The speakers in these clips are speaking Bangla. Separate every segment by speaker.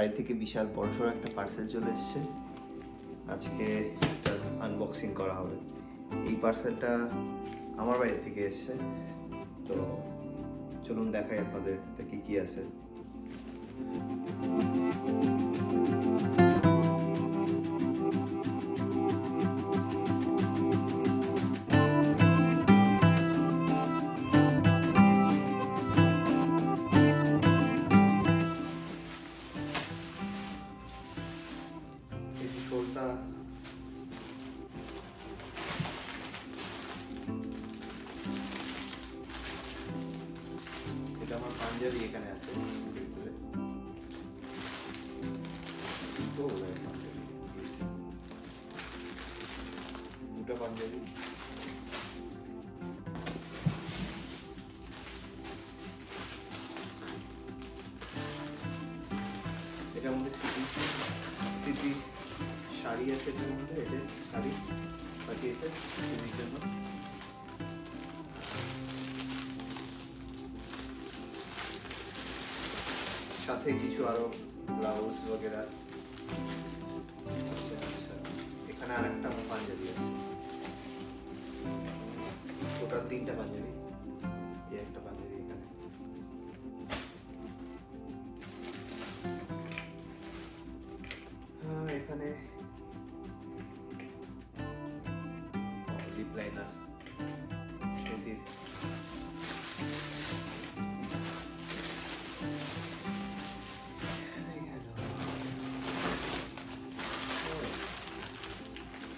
Speaker 1: বাড়ি থেকে বিশাল বড়সড় একটা পার্সেল চলে এসেছে। আজকে এটা আনবক্সিং করা হবে। এই পার্সেলটা আমার বাড়ি থেকে এসেছে, তো চলুন দেখাই আপনাদের কি কি আছে। সলতা, এটা আমার পাঞ্জাবি এখানে আছে ভিতরে। দুটো পাঞ্জাবি, এটার মধ্যে সিটি শাড়ি আছে, এটার মধ্যে এটা শাড়ি পাঠিয়েছে সিটির জন্য। সাথে কিছু আরো ব্লাউজ বগেরা। আচ্ছা, এখানে আর একটা পাঞ্জাবি আছে, টোটাল 3টা পাঞ্জাবি। এই একটা পাঞ্জাবি এখানে। এখানে লিপ লাইনার স্মৃতির।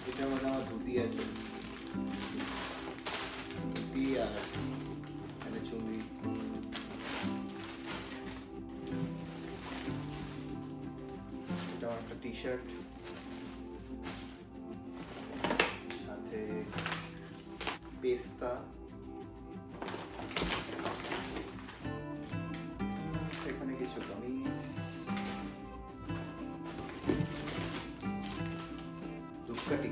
Speaker 1: এটার মধ্যে আমার ধুতি আছে, ধুতি আর এখানে চুড়ি। এটা আমার একটা টি শার্ট, সাথে পেস্তা, এখানে কিছু কামিজ, ধূপকাঠি,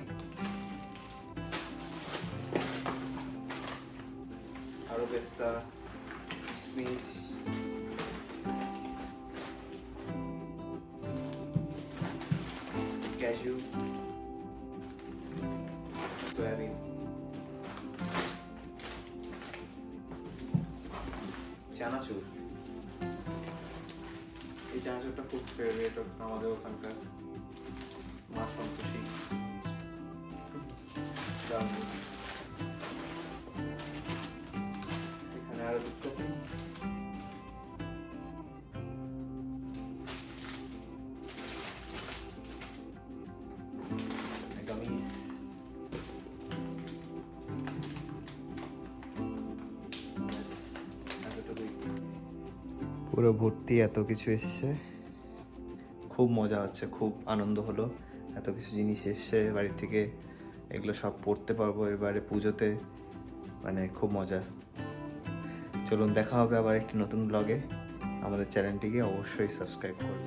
Speaker 1: আরো পেস্তা, কিশমিশ, ক্যাজু, সয়াবিন, চানাচুর। এই চানাচুরটা খুব ফেভারিট আমাদের ওখানকার, মা সন্তোষী। এখানে আরো দুটো কামিজ, পুরো ভর্তি এত কিছু এসছে। খুব মজা হচ্ছে, খুব আনন্দ হলো। এত কিছু জিনিস এসছে বাড়ি থেকে, এগুলো সব পড়তে পারবো এবারে পুজোতে, মানে খুব মজা। চলুন দেখা হবে আবার একটি নতুন ব্লগে। আমাদের চ্যানেলটিকে অবশ্যই সাবস্ক্রাইব করবেন।